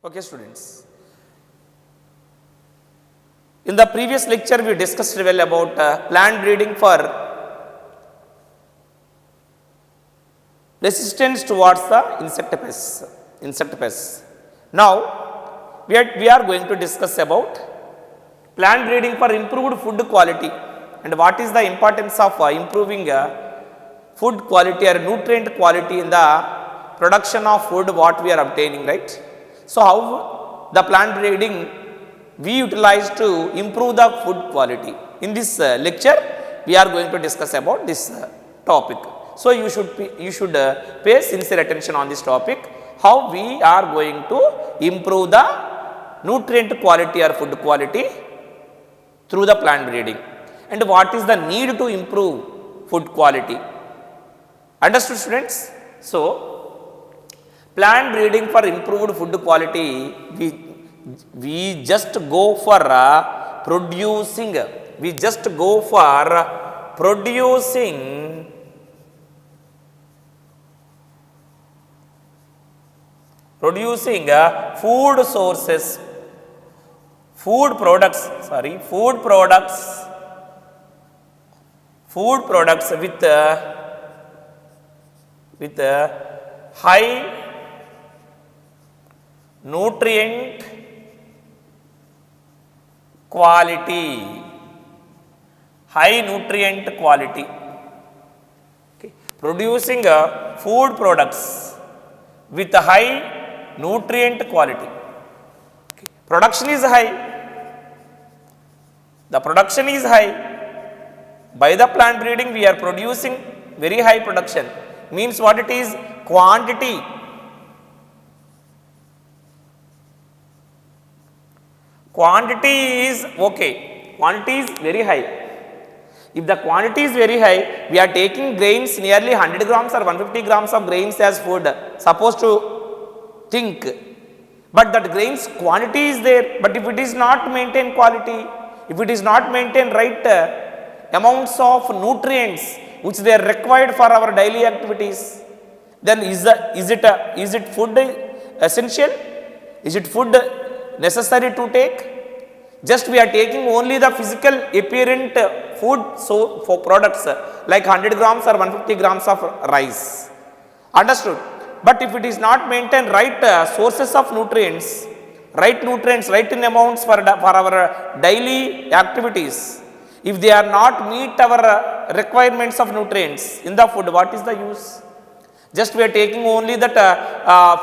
Okay, students. In the previous lecture, we discussed well about plant breeding for resistance towards the insect pests. Now, we are going to discuss about plant breeding for improved food quality and what is the importance of improving food quality or nutrient quality in the production of food what we are obtaining, right? So, how the plant breeding we utilize to improve the food quality. In this lecture, we are going to discuss about this topic. So, you should pay sincere attention on this topic, how we are going to improve the nutrient quality or food quality through the plant breeding and what is the need to improve food quality. Understood, students? So, plant breeding for improved food quality, we just go for producing food sources, food products with high nutrient quality, okay. Producing food products with high nutrient quality. Okay. Production is high. The production is high. By the plant breeding, we are producing very high production. Means what it is? Quantity. Quantity is okay. Quantity is very high. If the quantity is very high, we are taking grains nearly 100 grams or 150 grams of grains as food. Supposed to think. But that grains quantity is there. But if it is not maintained quality, if it is not maintained right amounts of nutrients which they are required for our daily activities, then is it food essential? Is it food necessary to take? Just we are taking only the physical apparent food for products like 100 grams or 150 grams of rice. Understood? But if it is not maintained right sources of nutrients, right in amounts for our daily activities, if they are not meet our requirements of nutrients in the food, what is the use? Just we are taking only that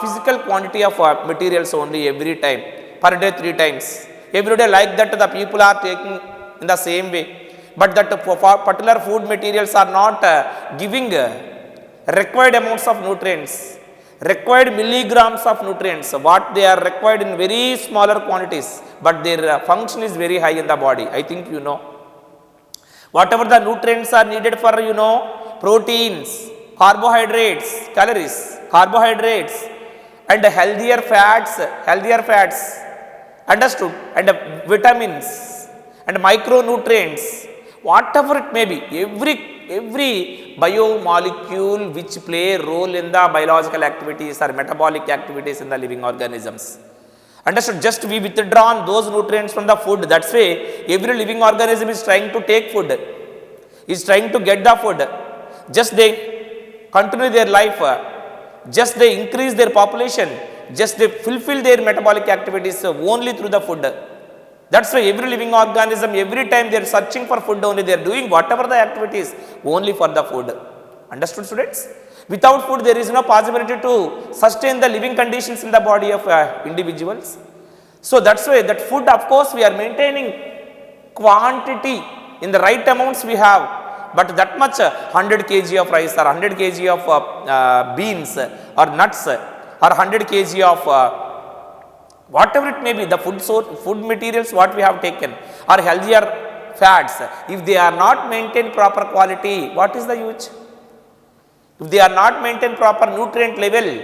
physical quantity of materials only every time, per day 3 times. Every day like that the people are taking in the same way. But that particular food materials are not giving required amounts of nutrients, required milligrams of nutrients, what they are required in very smaller quantities, but their function is very high in the body. I think you know. Whatever the nutrients are needed for, proteins, carbohydrates, calories, and healthier fats, understood, and vitamins and micronutrients, whatever it may be, every biomolecule which play a role in the biological activities or metabolic activities in the living organisms. Understood? Just we withdrawn those nutrients from the food. That's why every living organism is trying to take food, is trying to get the food. Just they continue their life, just they increase their population, just they fulfill their metabolic activities only through the food. That's why every living organism, every time they are searching for food only, they are doing whatever the activities only for the food. Understood, students? Without food, there is no possibility to sustain the living conditions in the body of individuals. So that's why that food, of course, we are maintaining quantity in the right amounts we have. But that much 100 kg of rice or 100 kg of beans or nuts or 100 kg of whatever it may be, the food materials what we have taken or healthier fats, if they are not maintained proper quality, what is the use? If they are not maintained proper nutrient level,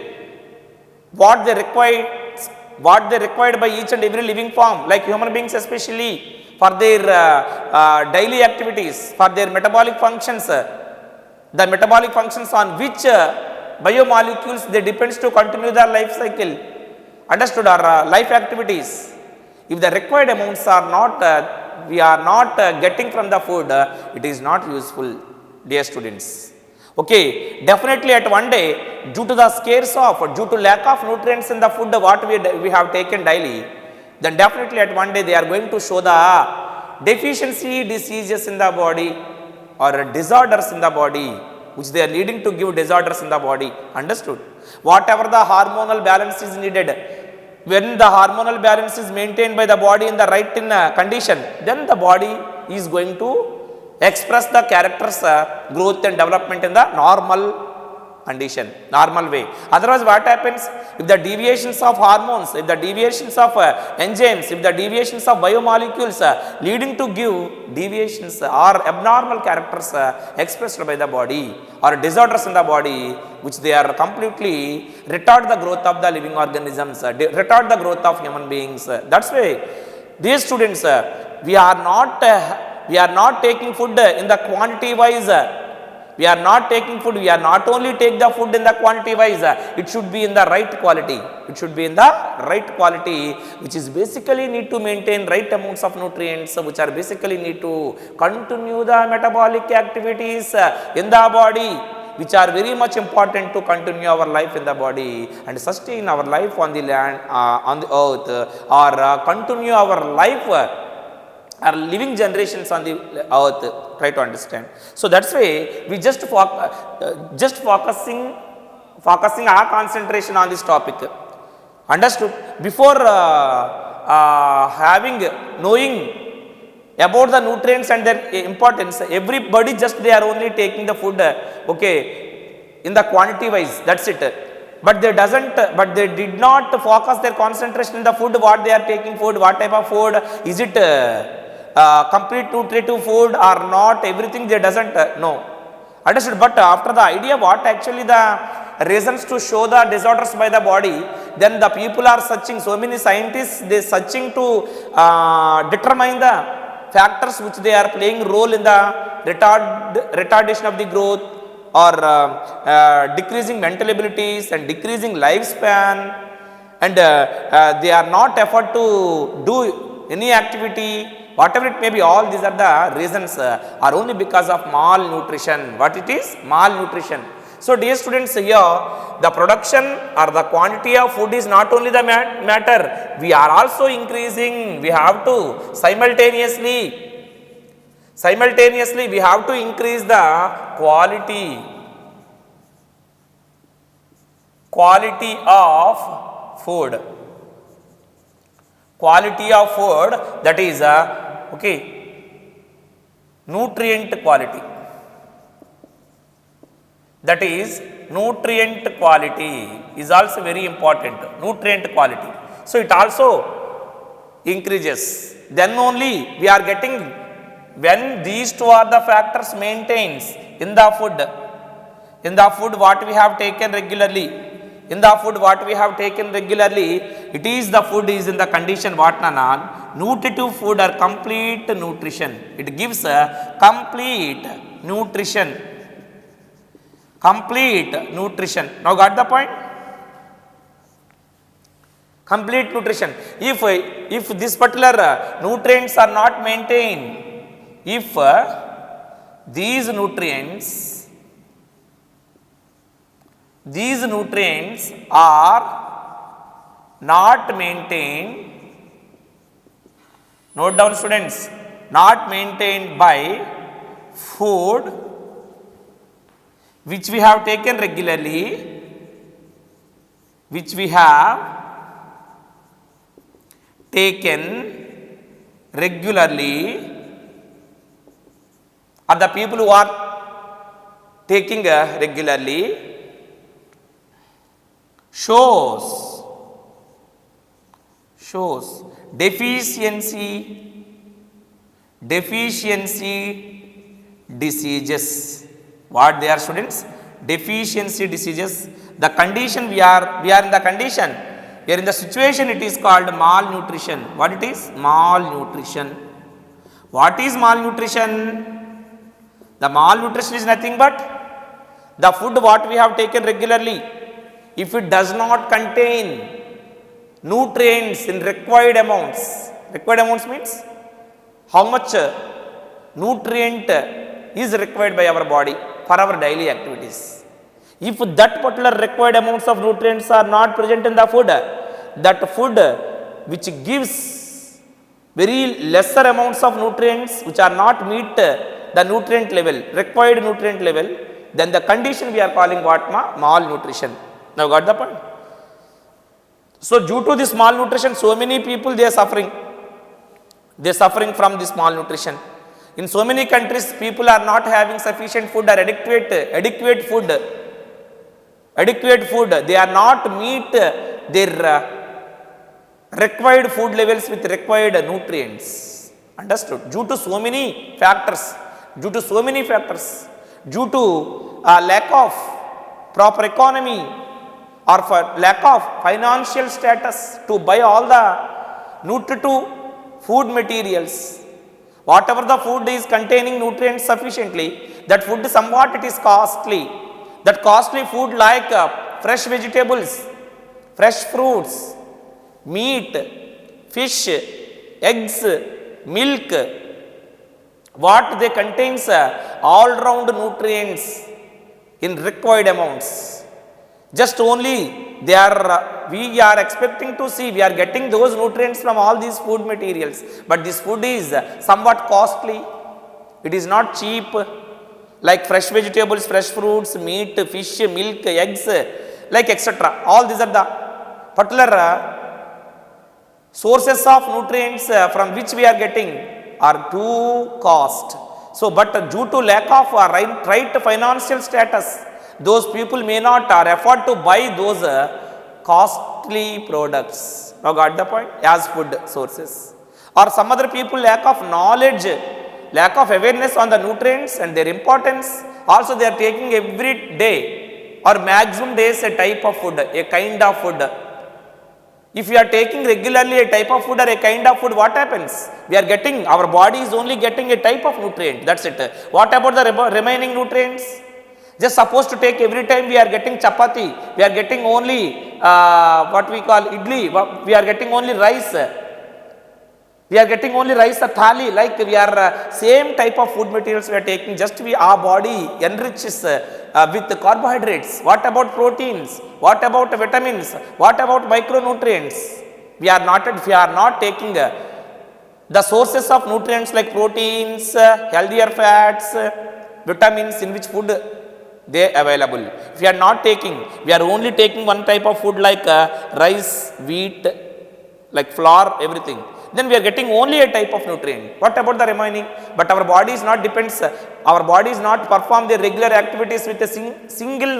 what they required by each and every living form, like human beings especially, for their daily activities, for their metabolic functions, the metabolic functions on which biomolecules they depends to continue their life cycle. understood, or life activities. If the required amounts are not, we are not getting from the food, it is not useful, dear students. Okay, definitely at one day, due to the scarce of, due to lack of nutrients in the food what we have taken daily, then definitely at one day they are going to show the deficiency diseases in the body or disorders in the body, which they are leading to give disorders in the body. Understood? Whatever the hormonal balance is needed, when the hormonal balance is maintained by the body in the right condition, then the body is going to express the characters growth and development in the normal condition, normal way. Otherwise what happens, if the deviations of hormones, if the deviations of enzymes, if the deviations of biomolecules leading to give deviations or abnormal characters expressed by the body or disorders in the body, which they are completely retard the growth of the living organisms, retard the growth of human beings. That's why these students, we are not taking food in the quantity wise. We are not taking food, we are not only take the food in the quantity wise, it should be in the right quality. It should be in the right quality, which is basically need to maintain right amounts of nutrients, which are basically need to continue the metabolic activities in the body, which are very much important to continue our life in the body and sustain our life on the land, on the earth, or continue our life are living generations on the earth. Try to understand. So that's why we just focusing our concentration on this topic. Understood? Before knowing about the nutrients and their importance, everybody just they are only taking the food, okay, in the quantity wise. That's it. But they did not focus their concentration in the food, what they are taking food, what type of food, is it complete nutritive food or not, everything they doesn't know. Understood? But after the idea what actually the reasons to show the disorders by the body, then the people are searching, so many scientists they searching to determine the factors which they are playing role in the retardation of the growth or decreasing mental abilities and decreasing lifespan, and they are not effort to do any activity, whatever it may be. All these are the reasons are only because of malnutrition. What it is? Malnutrition. So dear students, here the production or the quantity of food is not only the matter, we are also increasing. We have to simultaneously we have to increase the quality of food. Quality of food, that is okay, nutrient quality. That is nutrient quality is also very important. Nutrient quality. So it also increases. Then only we are getting, when these two are the factors maintains in the food what we have taken regularly, it is the food is in the condition what nanan nutritive food or complete nutrition. It gives a complete nutrition. Now got the point? Complete nutrition. If this particular nutrients are not maintained, if these nutrients are not maintained, note down students, not maintained by food which we have taken regularly, or the people who are taking regularly, shows deficiency diseases. What they are, students? Deficiency diseases. The condition we are in the condition, we are in the situation, it is called malnutrition. What it is? Malnutrition. What is malnutrition? The malnutrition is nothing but the food what we have taken regularly, if it does not contain nutrients in required amounts. Required amounts means how much nutrient is required by our body for our daily activities. If that particular required amounts of nutrients are not present in the food, that food which gives very lesser amounts of nutrients which are not meet the nutrient level, required nutrient level, then the condition we are calling what? Malnutrition. Now got the point? So due to this malnutrition, so many people they are suffering. They are suffering from this malnutrition. In so many countries, people are not having sufficient food or adequate food. They are not meet their required food levels with required nutrients. Understood? Due to so many factors, due to lack of proper economy or for lack of financial status to buy all the nutritive food materials. Whatever the food is containing nutrients sufficiently, that food somewhat it is costly. That costly food like fresh vegetables, fresh fruits, meat, fish, eggs, milk, what they contains all round nutrients in required amounts. Just only we are expecting to see, we are getting those nutrients from all these food materials, but this food is somewhat costly. It is not cheap, like fresh vegetables, fresh fruits, meat, fish, milk, eggs, like etc. All these are the particular sources of nutrients from which we are getting are too cost. So, but due to lack of right financial status, those people may not afford to buy those costly products. Now got the point? As food sources. Or some other people lack of knowledge, lack of awareness on the nutrients and their importance. Also they are taking every day or maximum days a type of food, a kind of food. If we are taking regularly a type of food or a kind of food, what happens? We are getting, our body is only getting a type of nutrient. That's it. What about the remaining nutrients? Just suppose to take every time we are getting chapati, we are getting only what we call idli, we are getting only rice. We are getting only rice or thali, like we are same type of food materials we are taking, just our body enriches with carbohydrates. What about proteins? What about vitamins? What about micronutrients? We are not taking the sources of nutrients like proteins, healthier fats, vitamins in which food they available. If we are not taking, we are only taking one type of food like rice, wheat, like flour, everything. Then we are getting only a type of nutrient. What about the remaining? But our body is not depends, our body is not perform the regular activities with a single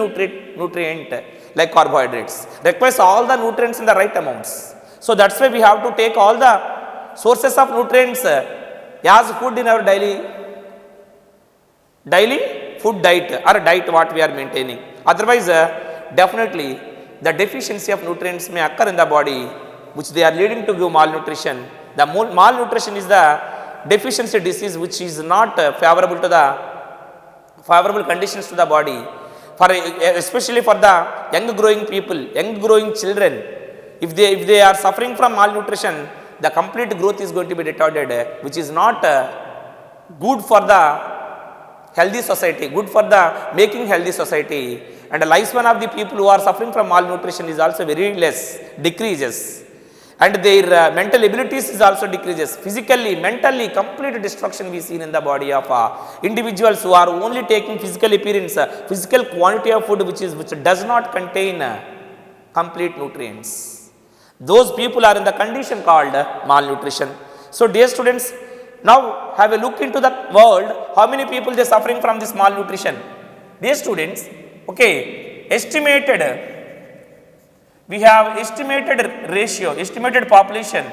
nutrient like carbohydrates. Requires all the nutrients in the right amounts. So that's why we have to take all the sources of nutrients as food in our daily food diet or diet what we are maintaining. Otherwise, definitely the deficiency of nutrients may occur in the body, which they are leading to give malnutrition. The malnutrition is the deficiency disease which is not favorable to the favorable conditions to the body, for especially for the young growing people, young growing children. If they are suffering from malnutrition, the complete growth is going to be retarded, which is not good for the healthy society, good for the making healthy society. And the lifespan of the people who are suffering from malnutrition is also very less, decreases. And their mental abilities is also decreases. Physically, mentally, complete destruction we seen in the body of individuals who are only taking physical appearance, physical quantity of food which does not contain complete nutrients. Those people are in the condition called malnutrition. So dear students, now have a look into the world, how many people they are suffering from this malnutrition. Dear students, okay, we have estimated ratio, estimated population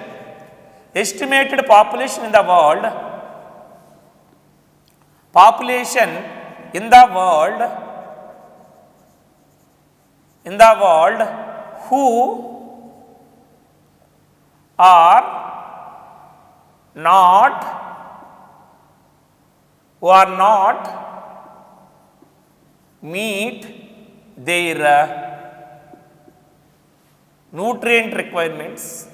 in the world, who are not meet their nutrient requirements,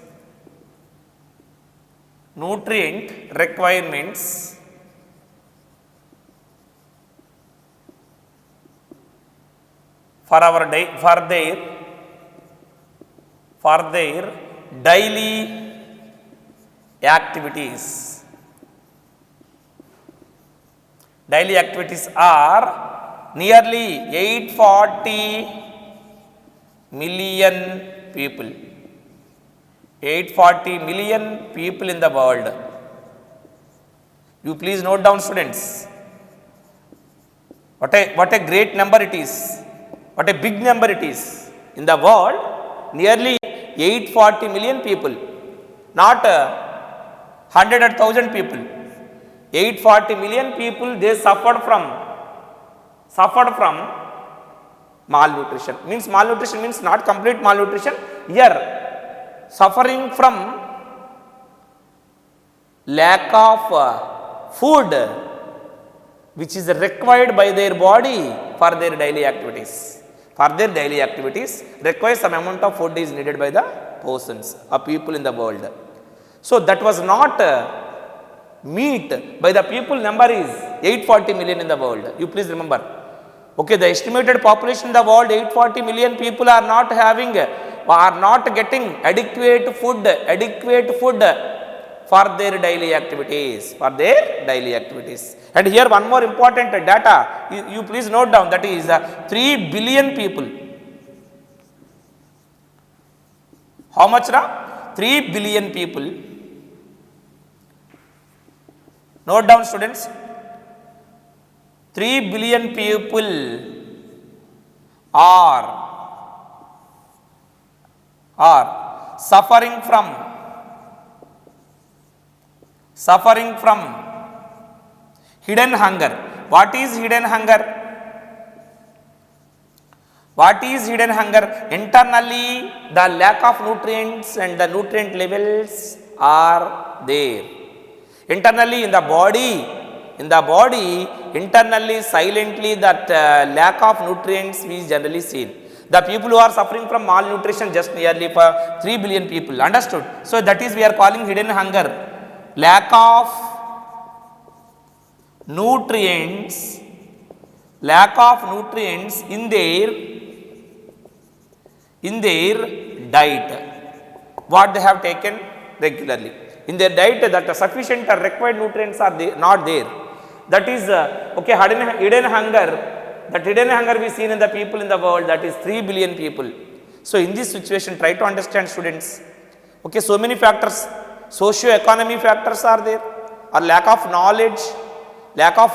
for our for their daily activities. Daily activities are nearly 840 million people. 840 million people in the world. You please note down, students. What a great number it is. What a big number it is. In the world, nearly 840 million people. Not 100 or 1000 people. 840 million people, they suffered from malnutrition. Malnutrition means not complete malnutrition. Here, suffering from lack of food which is required by their body for their daily activities. For their daily activities, requires some amount of food is needed by the persons or people in the world. So that was not meet by the people. Number is 840 million in the world. You please remember. Okay, the estimated population in the world, 840 million people are not having, are not getting adequate food for their daily activities, And here one more important data, you please note down, that is 3 billion people. How much, Ra? 3 billion people. Note down, students. 3 billion people are suffering from hidden hunger. What is hidden hunger? Internally, the lack of nutrients and the nutrient levels are there. Internally, in the body, internally, silently, that lack of nutrients is generally seen. The people who are suffering from malnutrition, just nearly for 3 billion people. Understood? So that is we are calling hidden hunger. Lack of nutrients in their diet. What they have taken regularly. In their diet, that sufficient or required nutrients are not there. That is okay, hidden hunger. That hidden hunger we seen in the people in the world, that is 3 billion people. So in this situation, try to understand, students. Okay, so many factors, socio-economic factors are there, or lack of knowledge, lack of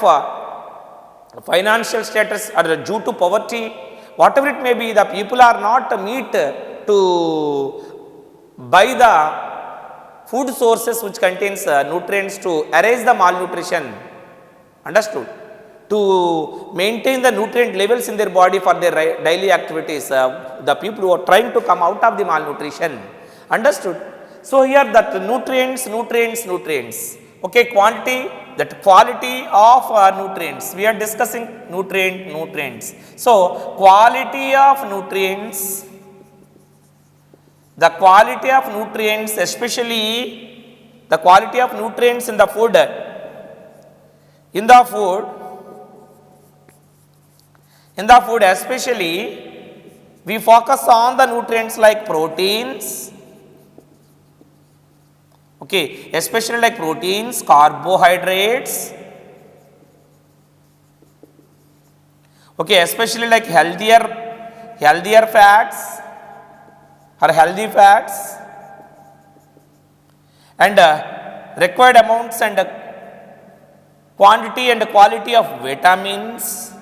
financial status, or due to poverty, whatever it may be, the people are not meet to buy the food sources which contains nutrients to erase the malnutrition. Understood? To maintain the nutrient levels in their body for their daily activities, the people who are trying to come out of the malnutrition. Understood? So here that nutrients. Okay, quantity, that quality of nutrients. We are discussing nutrients. So quality of nutrients, the quality of nutrients, especially the quality of nutrients in the food, especially we focus on the nutrients like proteins. Okay, especially like proteins, carbohydrates. Okay, especially like healthier fats or healthy fats, and required amounts and quantity and quality of vitamins,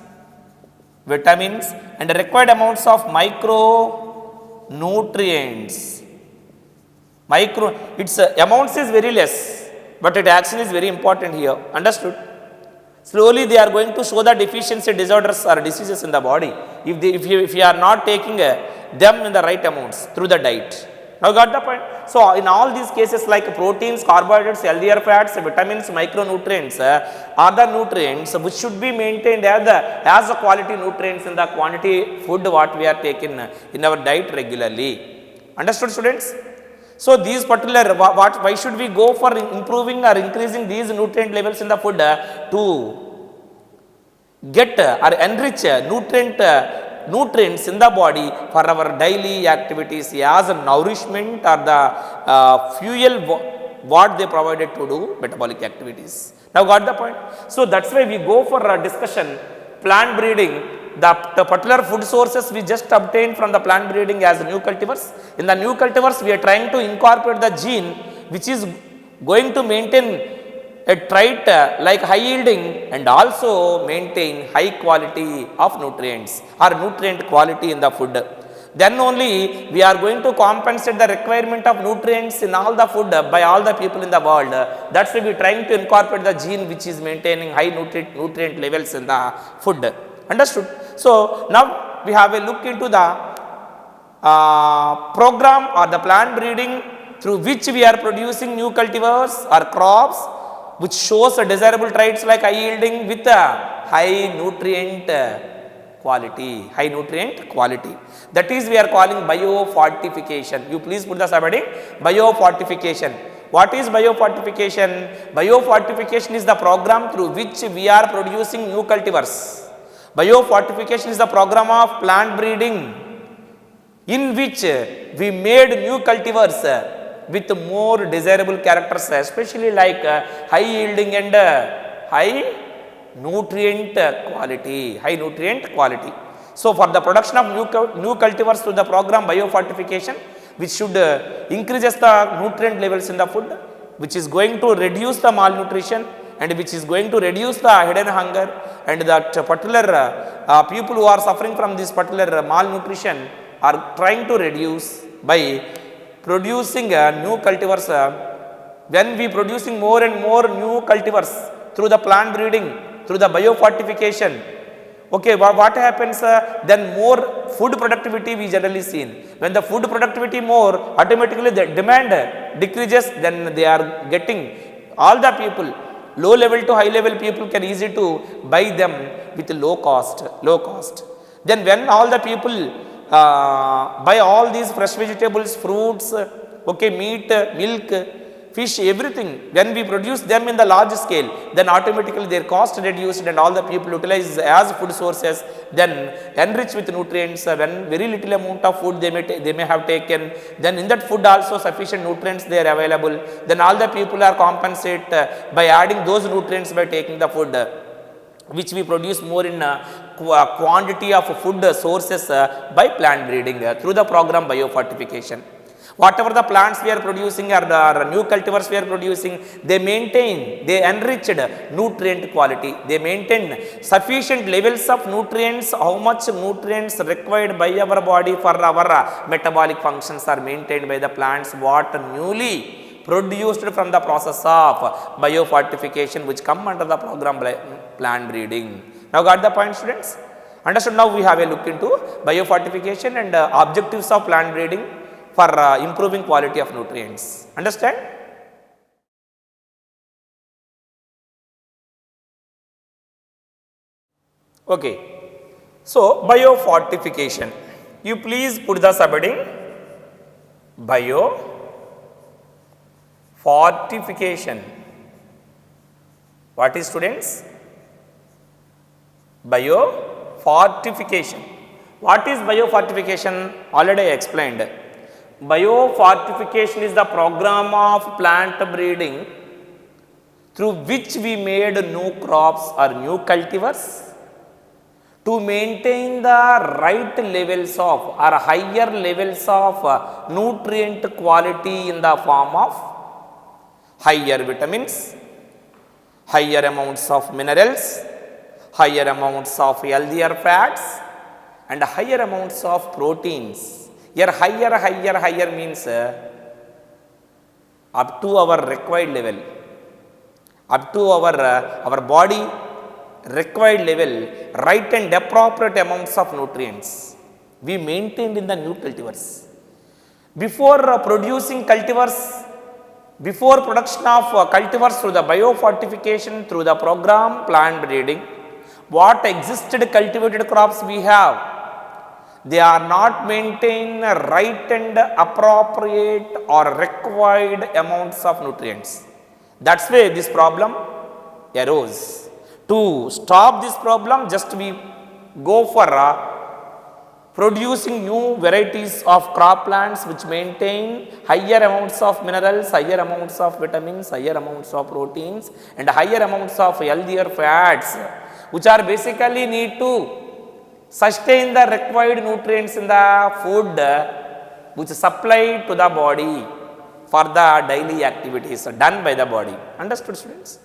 and required amounts of micronutrients. Its amounts is very less, but its action is very important here. Understood? Slowly they are going to show the deficiency disorders or diseases in the body if you are not taking them in the right amounts through the diet. Now got the point? So in all these cases like proteins, carbohydrates, healthier fats, vitamins, micronutrients are the nutrients which should be maintained as the quality nutrients in the quantity food what we are taking in our diet regularly. Understood, students? So these particular, why should we go for improving or increasing these nutrient levels in the food to get or enrich nutrients in the body for our daily activities as a nourishment or the fuel what they provided to do metabolic activities. Now got the point? So that's why we go for a discussion, plant breeding, the particular food sources we just obtained from the plant breeding as new cultivars. In the new cultivars we are trying to incorporate the gene which is going to maintain a trait like high yielding and also maintain high quality of nutrients or nutrient quality in the food. Then only we are going to compensate the requirement of nutrients in all the food by all the people in the world. That's why we are trying to incorporate the gene which is maintaining high nutrient levels in the food. Understood? So now we have a look into the program or the plant breeding through which we are producing new cultivars or crops which shows desirable traits like high yielding with high nutrient quality, That is we are calling biofortification. You please put the subheading biofortification. What is biofortification? Biofortification is the program through which we are producing new cultivars. Biofortification is the program of plant breeding in which we made new cultivars with more desirable characters, especially like high yielding and high nutrient quality. So for the production of new cultivars through the program biofortification, which should increases the nutrient levels in the food, which is going to reduce the malnutrition and which is going to reduce the hidden hunger, and that particular people who are suffering from this particular malnutrition are trying to reduce by producing new cultivars. When we producing more and more new cultivars through the plant breeding, through the biofortification, okay, what happens? Then more food productivity we generally seen. When the food productivity more, automatically the demand decreases. Then they are getting, all the people, low level to high level people can easy to buy them with low cost. Then when all the people buy all these fresh vegetables, fruits, okay, meat, milk, fish, everything, when we produce them in the large scale, then automatically their cost reduced and all the people utilize as food sources, then enrich with nutrients. When very little amount of food they may have taken, then in that food also sufficient nutrients they are available, then all the people are compensate by adding those nutrients by taking the food which we produce more in quantity of food sources by plant breeding through the program biofortification. Whatever the plants we are producing or the new cultivars we are producing, they enriched nutrient quality. They maintain sufficient levels of nutrients, how much nutrients required by our body for our metabolic functions are maintained by the plants what newly produced from the process of biofortification which come under the program plant breeding. Now got the point, students? Understood? Now we have a look into biofortification and objectives of plant breeding for improving quality of nutrients. Understand? Okay. So biofortification. You please put the subheading biofortification. What is, students? Biofortification. What is biofortification? Already I explained. Biofortification is the program of plant breeding through which we made new crops or new cultivars to maintain the right levels of or higher levels of nutrient quality in the form of higher vitamins, higher amounts of minerals, higher amounts of healthier fats and higher amounts of proteins. Here higher means up to our required level, up to our body required level, right and appropriate amounts of nutrients we maintained in the new cultivars. Before producing cultivars, before production of cultivars through the biofortification through the program plant breeding, what existed cultivated crops we have, they are not maintain right and appropriate or required amounts of nutrients. That's why this problem arose. To stop this problem, just we go for producing new varieties of crop plants which maintain higher amounts of minerals, higher amounts of vitamins, higher amounts of proteins and higher amounts of healthier fats, which are basically need to sustain the required nutrients in the food which is supplied to the body for the daily activities done by the body. Understood, students?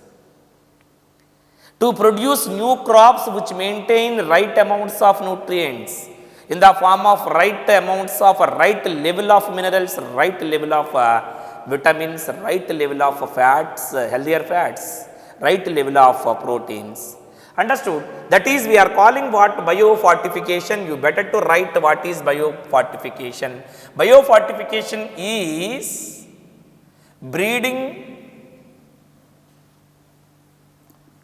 To produce new crops which maintain right amounts of nutrients in the form of right amounts of right level of minerals, right level of vitamins, right level of fats, healthier fats, right level of proteins. Understood? That is, we are calling what biofortification. You better to write what is biofortification. Biofortification is breeding,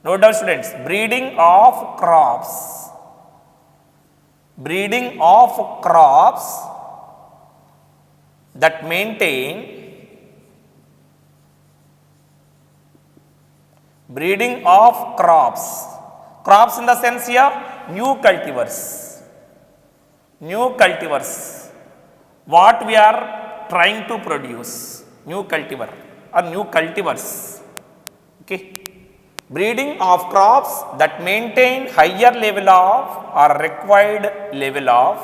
note down students, breeding of crops. Breeding of crops that maintain, breeding of crops, crops in the sense here new cultivars, new cultivars, what we are trying to produce, new cultivar or new cultivars, okay. Breeding of crops that maintain higher level of or required level of,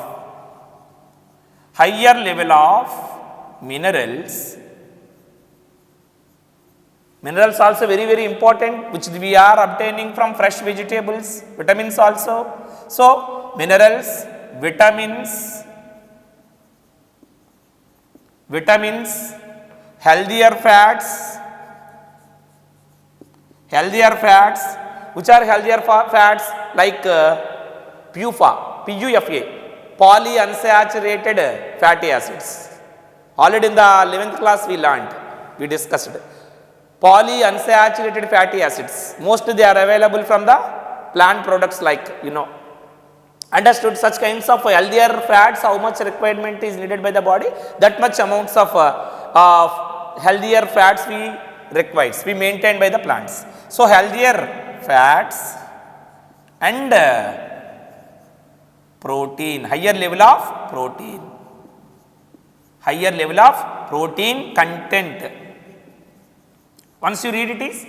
higher level of minerals. Minerals also very, very important, which we are obtaining from fresh vegetables. Vitamins also. So, minerals, vitamins, healthier fats, which are healthier fats like PUFA, polyunsaturated fatty acids. Already in the 11th class we learned, we discussed polyunsaturated fatty acids. Mostly they are available from the plant products like, Understood? Such kinds of healthier fats, how much requirement is needed by the body, that much amounts of healthier fats we maintain by the plants. So, healthier fats and protein, higher level of protein content. Once you read it is,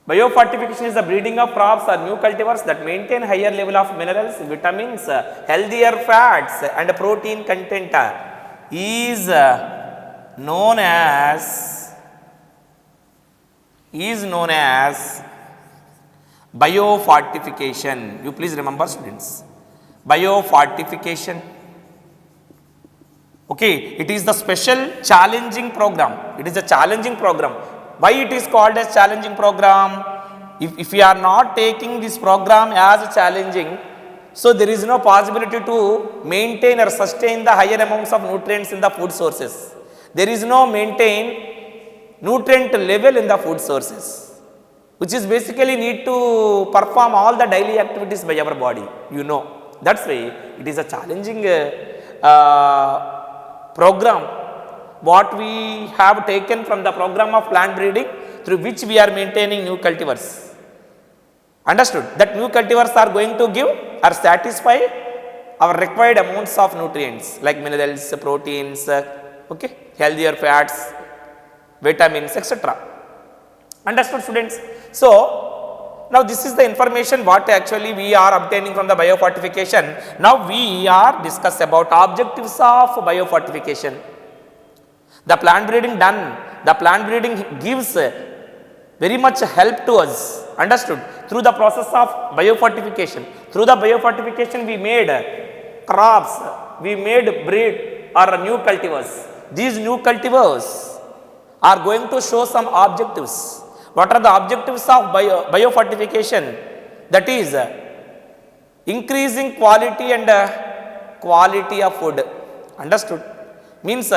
biofortification is the breeding of crops or new cultivars that maintain higher level of minerals, vitamins, healthier fats and protein content is known as biofortification. You please remember, students, biofortification. Okay, it is the special challenging program. It is a challenging program. Why it is called as challenging program? If we are not taking this program as challenging, so there is no possibility to maintain or sustain the higher amounts of nutrients in the food sources. There is no maintain nutrient level in the food sources, which is basically need to perform all the daily activities by our body, That's why it is a challenging program what we have taken from the program of plant breeding, through which we are maintaining new cultivars. Understood? That new cultivars are going to give or satisfy our required amounts of nutrients like minerals, proteins, okay, healthier fats, vitamins, etc. Understood, students? So, now this is the information what actually we are obtaining from the biofortification. Now we are discuss about objectives of biofortification. The plant breeding done, the plant breeding gives very much help to us. Understood? Through the process of biofortification. Through the biofortification we made crops, we made breed or new cultivars. These new cultivars are going to show some objectives. What are the objectives of biofortification? That is increasing quality and quality of food. Understood? Means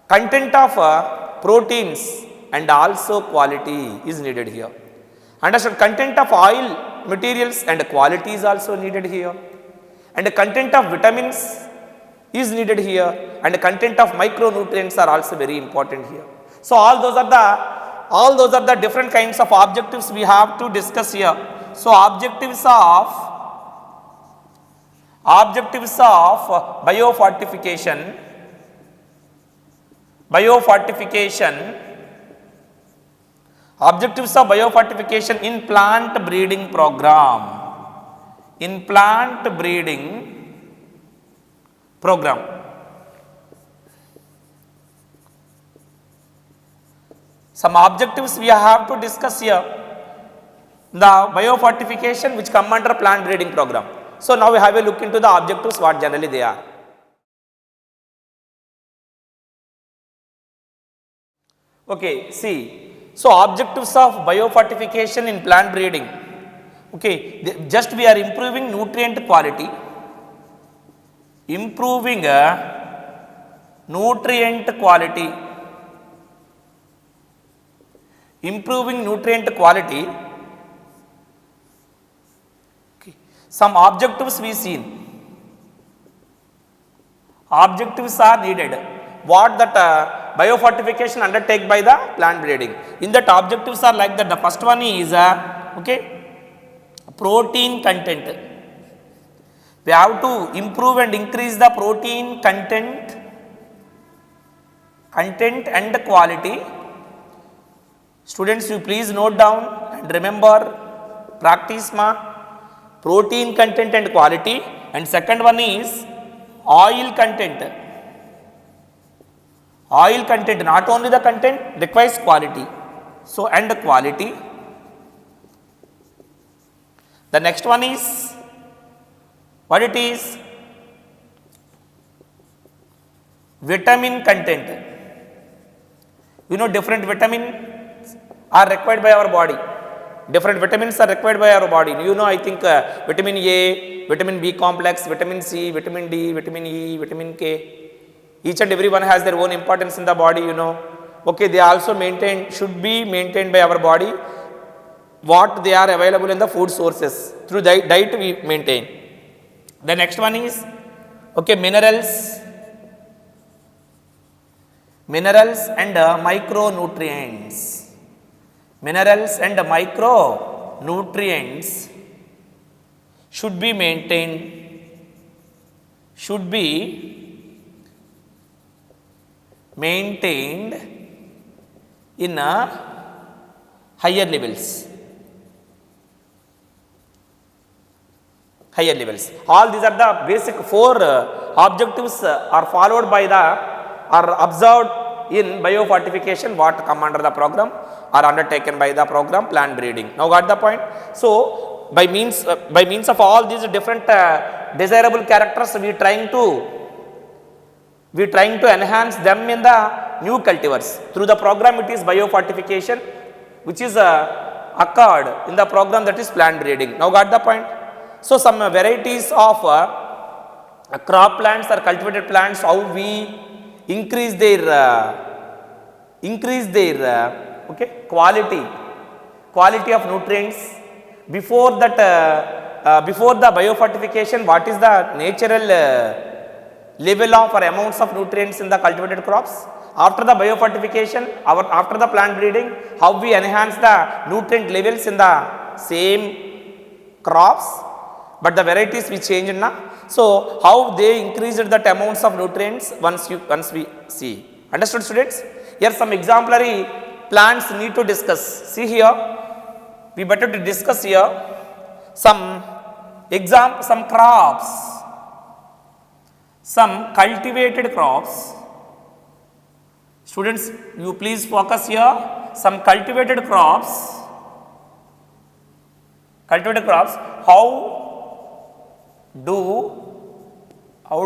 content of proteins and also quality is needed here. Understood? Content of oil materials and quality is also needed here. and the content of vitamins is needed here, and the content of micronutrients are also very important here. So all those are the different kinds of objectives we have to discuss here. So objectives of biofortification objectives of biofortification in plant breeding program. Some objectives we have to discuss here. The biofortification which come under plant breeding program. So now we have a look into the objectives, what generally they are. Okay, see. So objectives of biofortification in plant breeding. Okay, just we are improving nutrient quality. Improving nutrient quality. Okay. Some objectives we seen. Objectives are needed. What that biofortification undertake by the plant breeding. In that objectives are like that. The first one is protein content. We have to improve and increase the protein content and quality. Students, you please note down and remember, practice protein content and quality. And second one is oil content. Oil content, not only the content, requires quality. So, and the quality. The next one is, what it is? Vitamin content. You know, different vitamins are required by our body. Different vitamins are required by our body. You know, I think vitamin A, vitamin B complex, vitamin C, vitamin D, vitamin E, vitamin K. Each and every one has their own importance in the body, you know. Okay, they also should be maintained by our body. What they are available in the food sources. Through diet we maintain. The next one is, okay, minerals and micronutrients. Minerals and micronutrients should be maintained. In higher levels. All these are the basic 4 objectives are followed by are observed in biofortification, what come under the program are undertaken by the program plant breeding. Now got the point? So by means of all these different desirable characters, we trying to enhance them in the new cultivars. Through the program it is biofortification, which is occurred in the program, that is plant breeding. Now got the point? So some varieties of crop plants or cultivated plants, how we increase their quality of nutrients. Before that, before the biofortification, what is the natural level of or amounts of nutrients in the cultivated crops? After the biofortification, after the plant breeding, how we enhance the nutrient levels in the same crops, but the varieties we change now. So how they increased that amounts of nutrients once we see. Understood, students? Here some exemplary plants need to discuss. See here, we better to discuss here some crops, some cultivated crops. Students, you please focus here. Some cultivated crops. How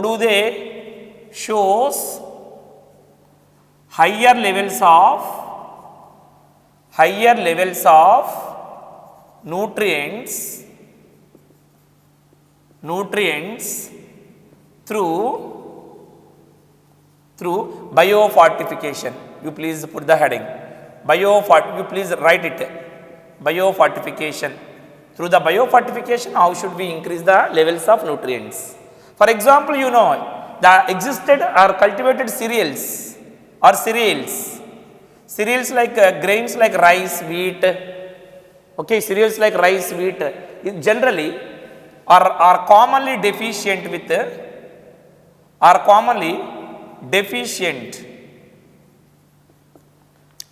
do they shows higher levels of nutrients through biofortification. You please put the heading. You please write it. Biofortification. Through the biofortification, how should we increase the levels of nutrients? For example, you know, the existed or cultivated cereals or cereals. Cereals like grains like rice, wheat, okay, cereals like rice, wheat, generally are commonly deficient with, are commonly deficient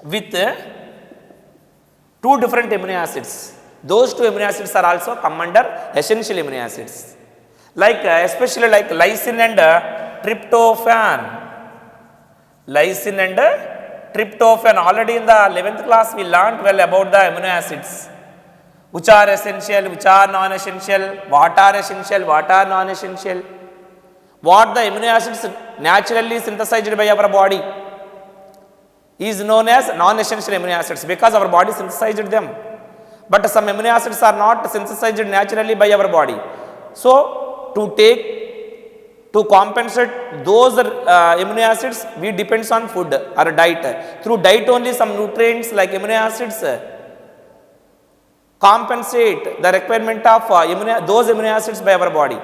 with two different amino acids. Those two amino acids are also come under essential amino acids. Like especially like lysine and tryptophan. Lysine and tryptophan. Already in the 11th class we learned well about the amino acids. Which are essential, which are non-essential, what are essential, what are non-essential. What the amino acids naturally synthesized by our body is known as non-essential amino acids because our body synthesized them. But some amino acids are not synthesized naturally by our body. So, to compensate those amino acids, we depends on food or diet. Through diet only some nutrients like amino acids compensate the requirement of those amino acids by our body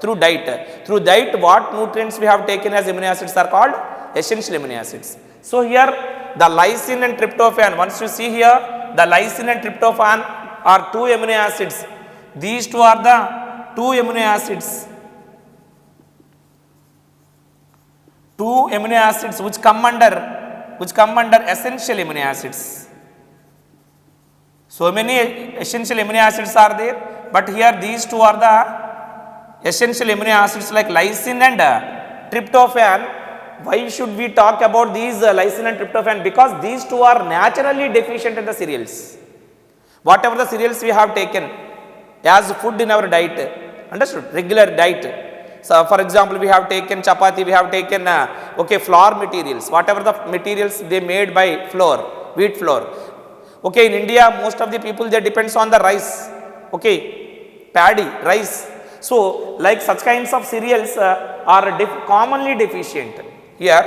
through diet. Through diet, what nutrients we have taken as amino acids are called essential amino acids. So, here the lysine and tryptophan, once you see here, the lysine and tryptophan are two amino acids. These two are the two amino acids. Two amino acids which come under essential amino acids. So many essential amino acids are there, but here these two are the essential amino acids like lysine and tryptophan. Why should we talk about these lysine and tryptophan? Because these two are naturally deficient in the cereals. Whatever the cereals we have taken as food in our diet, understood? Regular diet. So, for example, we have taken chapati, we have taken flour materials. Whatever the materials they made by flour, wheat flour. Okay, in India, most of the people they depends on the rice. Okay, paddy, rice. So, like such kinds of cereals are commonly deficient. Here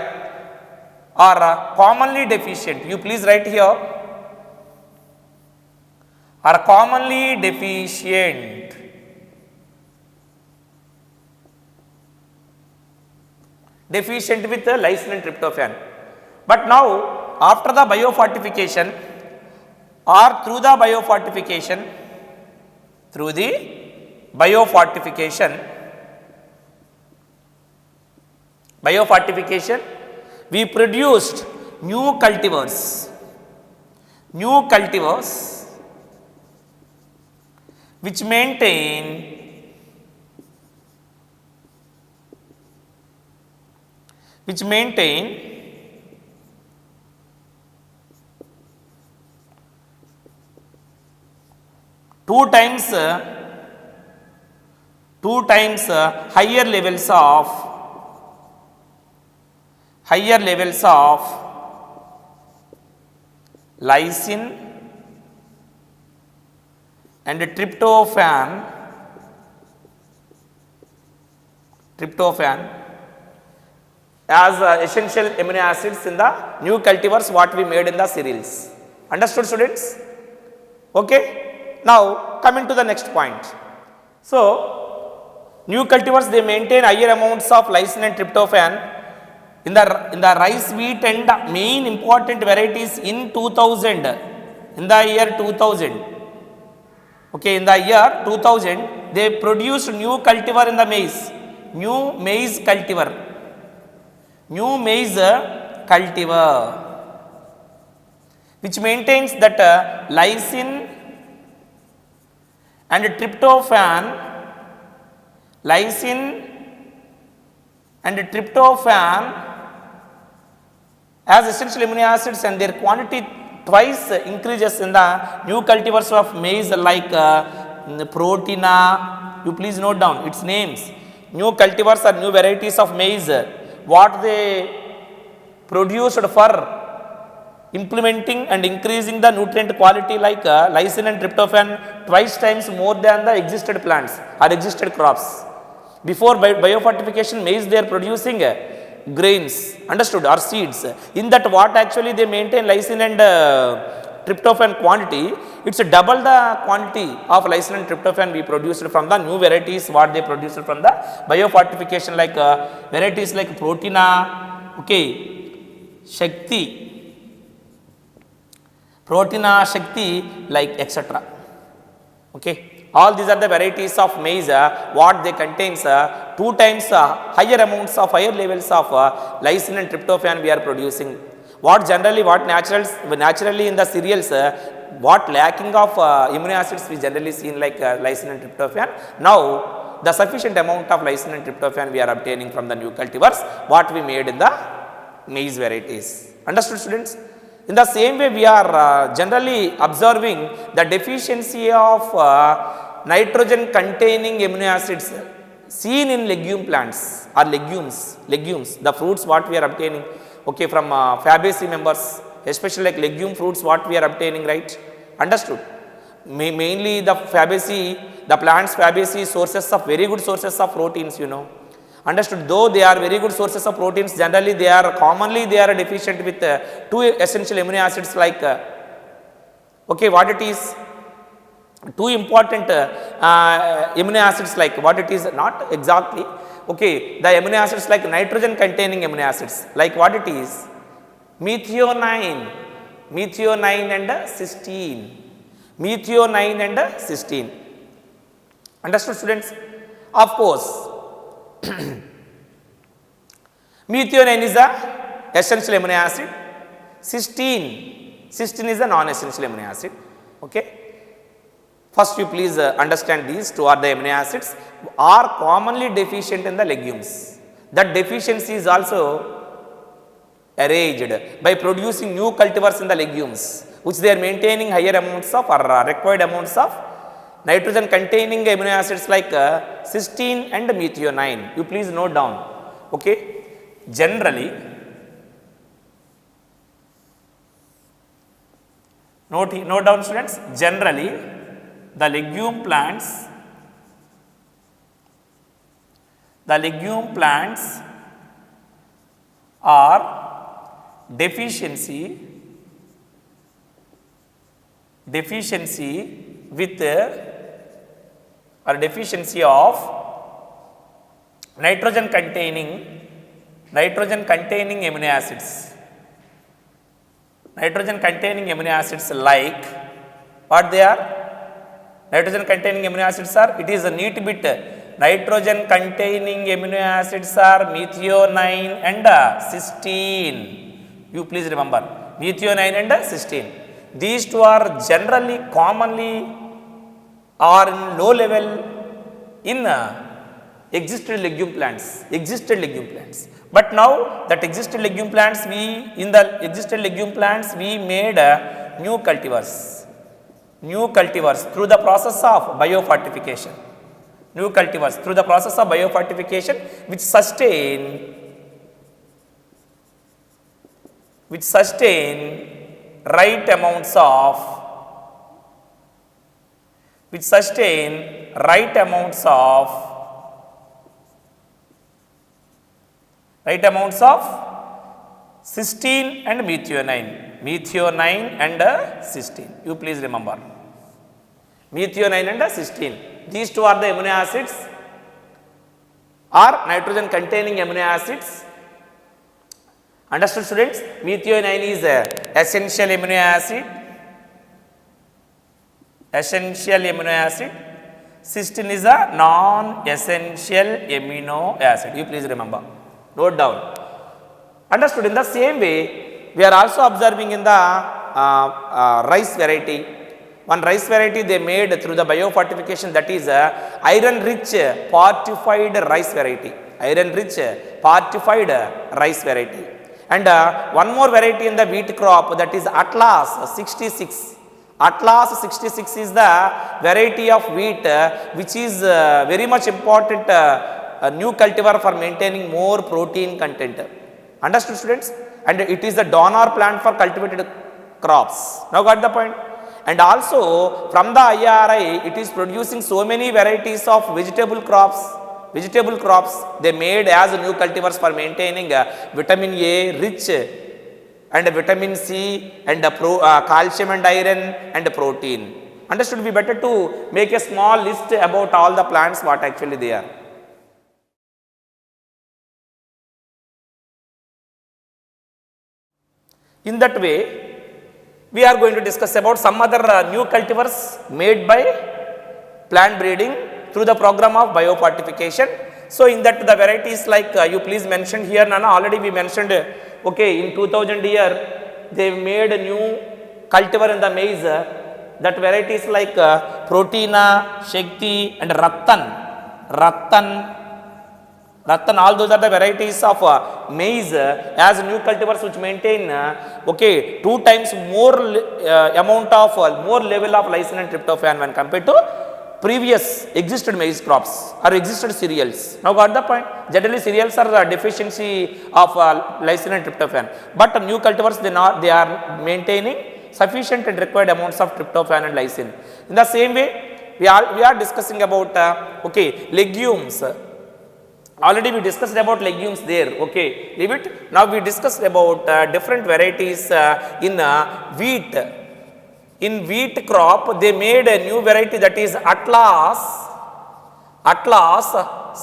are commonly deficient. You please write here. Are commonly deficient. Deficient with lysine and tryptophan. But now, after the biofortification or through the biofortification, we produced new cultivars which maintain two times higher levels of lysine and tryptophan as essential amino acids in the new cultivars what we made in the cereals. Understood, students? Okay. Now coming to the next point. So new cultivars they maintain higher amounts of lysine and tryptophan in the rice, wheat and main important varieties in 2000. In the year 2000. Okay, in the year 2000, they produced new cultivar in the maize. New maize cultivar, which maintains that lysine and tryptophan as essential amino acids and their quantity twice increases in the new cultivars of maize like Protina. You please note down its names. New cultivars are new varieties of maize. What they produced for implementing and increasing the nutrient quality like lysine and tryptophan twice times more than the existed plants or existed crops. Before biofortification, maize they are producing grains, understood, or seeds. In that what actually they maintain lysine and tryptophan quantity, it's double the quantity of lysine and tryptophan we produced from the new varieties what they produced from the biofortification, like varieties like Protina, okay, Shakti, like etc. Okay, all these are the varieties of maize what they contains 2 times higher amounts of higher levels of lysine and tryptophan we are producing. What naturally in the cereals what lacking of amino acids we generally seen like lysine and tryptophan. Now the sufficient amount of lysine and tryptophan we are obtaining from the new cultivars what we made in the maize varieties. Understood, students? In the same way, we are generally observing the deficiency of nitrogen containing amino acids seen in legume plants or legumes, the fruits what we are obtaining, okay, from Fabaceae members, especially like legume fruits what we are obtaining, right? Understood? Mainly the Fabaceae, the plants Fabaceae sources of very good sources of proteins, you know. Understood? Though they are very good sources of proteins, generally they are deficient with 2 essential amino acids like okay, what it is, 2 important amino acids like what it is, not exactly, okay, the amino acids like nitrogen containing amino acids like what it is, methionine and cysteine, Understood, students? Of course, methionine is a essential amino acid, cysteine is a non-essential amino acid. Okay, first you please understand these 2 are the amino acids are commonly deficient in the legumes. That deficiency is also erased by producing new cultivars in the legumes which they are maintaining higher amounts of or required amounts of nitrogen containing amino acids like cysteine and methionine. You please note down. Okay, generally note down, students. Generally the legume plants are deficiency with or deficiency of nitrogen containing amino acids. Nitrogen containing amino acids like what they are? Nitrogen containing amino acids are, it is a neat bit, nitrogen containing amino acids are methionine and cysteine. You please remember, methionine and cysteine. These 2 are generally commonly or in low level in existed legume plants. But now that existed legume plants, we made new cultivars through the process of biofortification. Which sustain right amounts of cysteine and methionine and cysteine. You please remember, methionine and cysteine. These 2 are the amino acids are nitrogen containing amino acids. Understood, students? Methionine is a essential amino acid. Cysteine is a non-essential amino acid. You please remember. Note down. Understood? In the same way, we are also observing in the rice variety. One rice variety they made through the biofortification, that is iron-rich fortified rice variety. And one more variety in the wheat crop, that is Atlas 66. Atlas 66 is the variety of wheat which is very much important new cultivar for maintaining more protein content. Understood, students? And it is the donor plant for cultivated crops. Now got the point? And also from the IRI, it is producing so many varieties of vegetable crops they made as new cultivars for maintaining vitamin A rich and vitamin C and calcium and iron and protein. Understood? Be better to make a small list about all the plants what actually they are. In that way, we are going to discuss about some other new cultivars made by plant breeding through the program of biofortification. So, in that the varieties like you please mention here, Nana, already we mentioned, okay, in 2000 year, they made a new cultivar in the maize, that varieties like Proteena, Shakti and Rattan, all those are the varieties of maize as new cultivars which maintain okay 2 times more amount of more level of lysine and tryptophan when compared to previous existed maize crops or existed cereals. Now got the point? Generally cereals are deficiency of lysine and tryptophan, but new cultivars they are maintaining sufficient and required amounts of tryptophan and lysine. In the same way, we are discussing about okay legumes. Already we discussed about legumes there, okay, leave it. Now we discussed about different varieties in wheat. In wheat crop, they made a new variety that is Atlas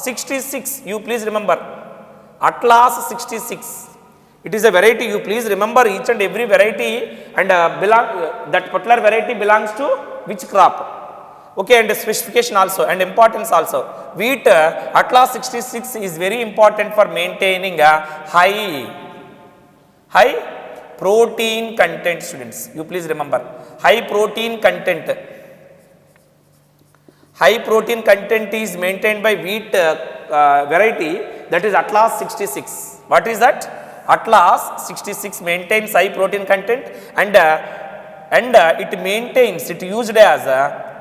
66. You please remember, Atlas 66. It is a variety, you please remember each and every variety and that particular variety belongs to which crop. Okay, and specification also and importance also. Wheat Atlas 66 is very important for maintaining a high protein content, students. You please remember, high protein content. High protein content is maintained by wheat variety, that is Atlas 66. What is that? Atlas 66 maintains high protein content and it maintains, it used as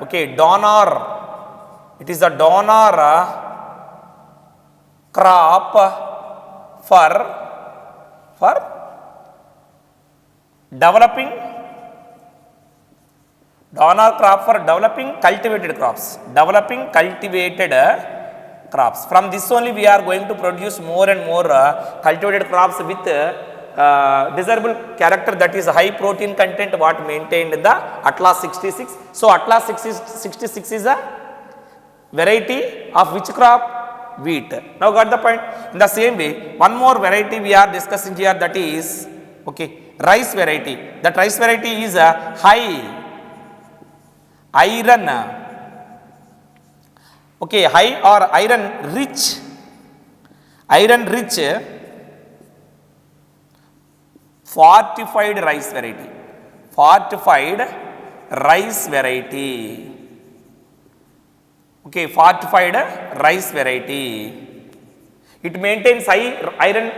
okay, donor. It is a donor crop for developing cultivated crops. From this only we are going to produce more and more cultivated crops with desirable character, that is high protein content what maintained in the Atlas 66. So, Atlas 66 is a variety of which crop? Wheat. Now, got the point? In the same way, one more variety we are discussing here, that is okay, rice variety. That rice variety is a high iron, okay, high or iron rich fortified rice variety. Okay, fortified rice variety. It maintains high iron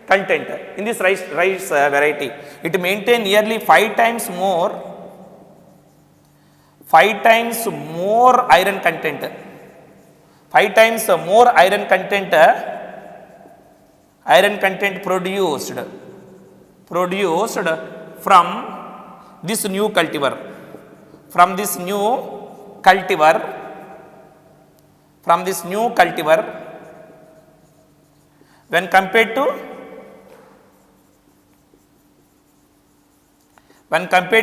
content in this rice variety. It maintains nearly 5 times more iron content. 5 times more iron content produced from this new cultivar. When compared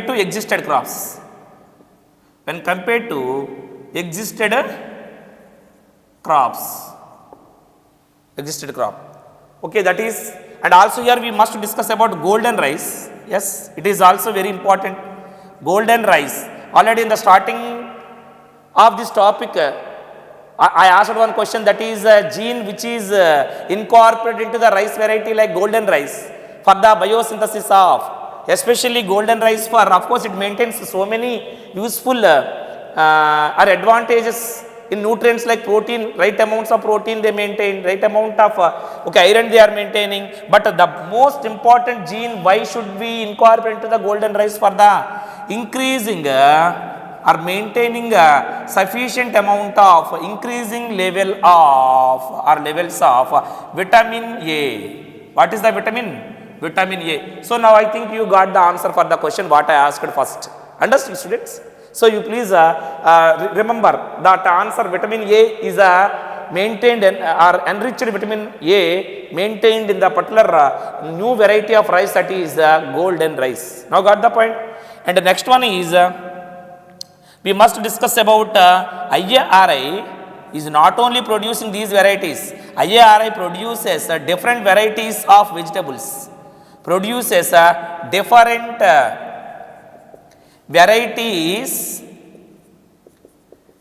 to existed crops. Existed crop. Okay, that is, and also here we must discuss about golden rice. Yes, it is also very important. Golden rice. Already in the starting of this topic, I asked one question, that is a gene which is incorporated into the rice variety like golden rice for the biosynthesis of, especially golden rice for, of course it maintains so many useful or advantages in nutrients like protein, right amounts of protein they maintain, right amount of okay, iron they are maintaining, but the most important gene why should we incorporate into the golden rice for the increasing or maintaining a sufficient amount of increasing level of or levels of vitamin A. What is the vitamin? Vitamin A. So now I think you got the answer for the question what I asked first. Understood, students? So you please remember that answer vitamin A is a maintained or enriched vitamin A maintained in the particular new variety of rice, that is golden rice. Now got the point? And the next one is we must discuss about IARI is not only producing these varieties. IARI produces different varieties of vegetables, produces different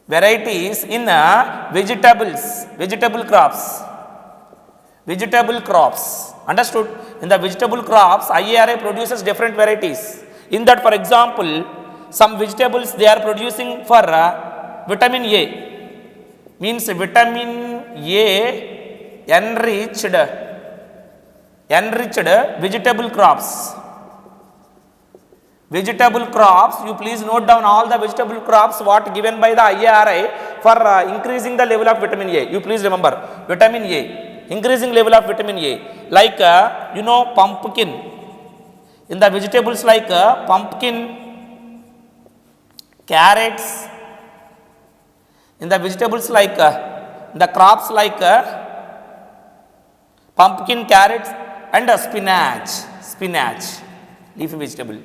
varieties in vegetable crops. Understood? In the vegetable crops, IARI produces different varieties. In that, for example, some vegetables they are producing for vitamin A, means vitamin A enriched vegetable crops. Vegetable crops, you please note down all the vegetable crops what given by the IARI for increasing the level of vitamin A. You please remember vitamin A, increasing level of vitamin A, like pumpkin. In the vegetables like pumpkin, carrots, in the vegetables like the crops like pumpkin, carrots and spinach, leafy vegetable.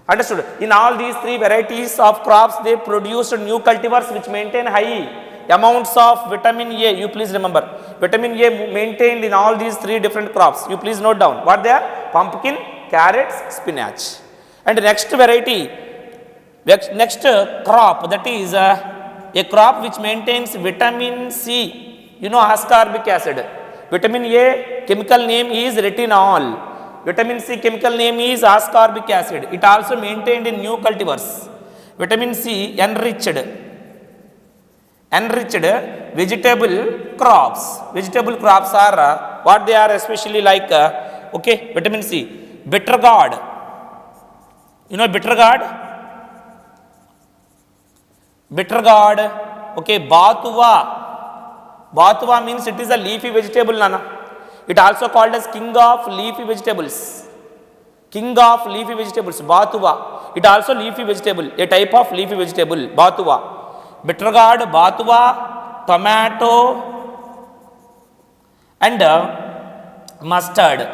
Understood? In all these three varieties of crops, they produced new cultivars which maintain high amounts of vitamin A. You please remember, vitamin A maintained in all these three different crops. You please note down what they are: pumpkin, carrots, spinach. And next variety, next crop, that is a crop which maintains vitamin C, ascorbic acid. Vitamin A chemical name is retinol. Vitamin C chemical name is ascorbic acid. It also maintained in new cultivars. Vitamin C enriched vegetable crops. Vegetable crops are what they are, especially like vitamin C, bitter gourd. Bitter gourd. Okay, Batuva means it is a leafy vegetable, Nana. It also called as king of leafy vegetables. Batuva. It also leafy vegetable, a type of leafy vegetable, Batuva. Bitter gourd, Batuva, tomato and mustard.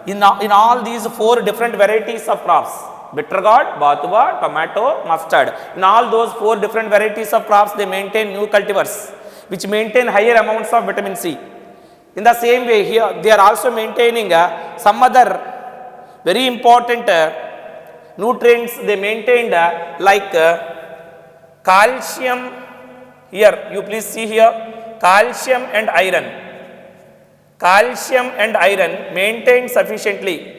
In all these four different varieties of crops, bitter gourd, Batuva, tomato, mustard. In all those four different varieties of crops, they maintain new cultivars which maintain higher amounts of vitamin C. In the same way, here they are also maintaining some other very important nutrients. They maintained like calcium. Here you please see here, calcium and iron. Calcium and iron maintain sufficiently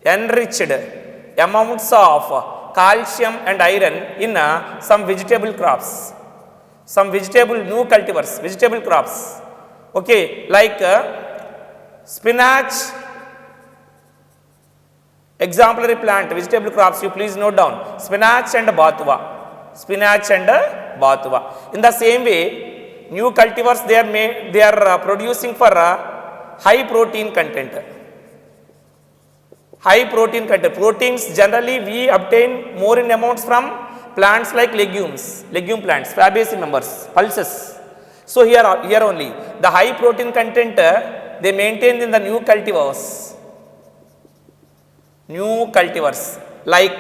enriched amounts of calcium and iron in some vegetable crops, some new cultivars, vegetable crops. Okay, like spinach, exemplary plant, vegetable crops. You please note down spinach and Batuva. In the same way, new cultivars they are producing for high protein content. Proteins generally we obtain more in amounts from plants like legume plants, Fabaceae members, pulses. So here only the high protein content they maintain in the new cultivars like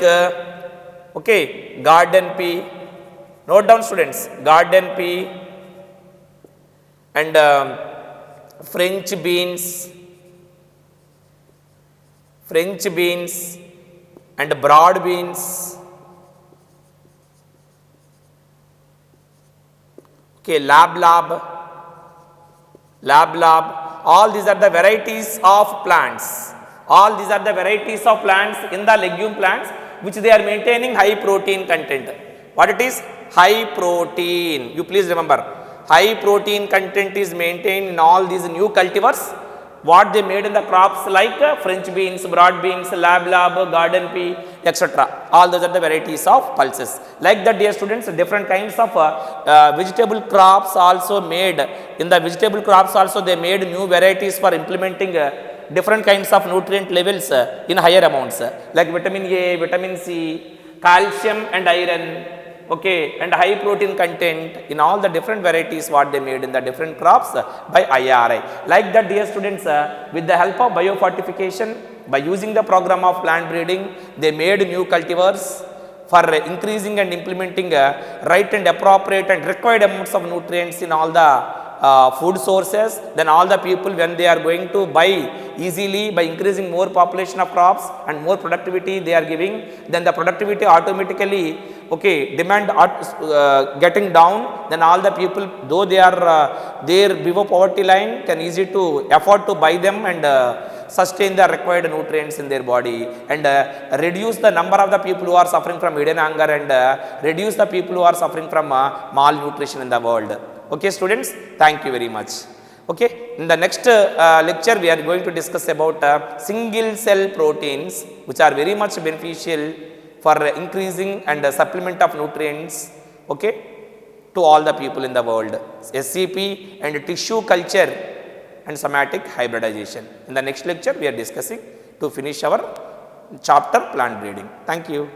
garden pea. Note down students, garden pea and French beans and broad beans. Okay, lab. All these are the varieties of plants. In the legume plants which they are maintaining high protein content. What it is? High protein. You please remember, high protein content is maintained in all these new cultivars. What they made in the crops like French beans, broad beans, lab, garden pea, etc. All those are the varieties of pulses. Like that, dear students, different kinds of vegetable crops also made. In the vegetable crops also they made new varieties for implementing different kinds of nutrient levels in higher amounts, like vitamin A, vitamin C, calcium and iron. okay, and high protein content in all the different varieties what they made in the different crops by IRI. Like that, dear students, with the help of biofortification, by using the program of plant breeding, they made new cultivars for increasing and implementing right and appropriate and required amounts of nutrients in all the food sources. Then all the people, when they are going to buy easily by increasing more population of crops and more productivity they are giving, then the productivity automatically, okay, demand getting down, then all the people, though they are there below poverty line, can easy to afford to buy them and sustain the required nutrients in their body, and reduce the number of the people who are suffering from hidden hunger, and reduce the people who are suffering from malnutrition in the world. Okay, students, thank you very much. Okay, in the next lecture we are going to discuss about single cell proteins, which are very much beneficial for increasing and supplement of nutrients, okay, to all the people in the world. SCP and tissue culture and somatic hybridization. In the next lecture we are discussing to finish our chapter plant breeding. Thank you.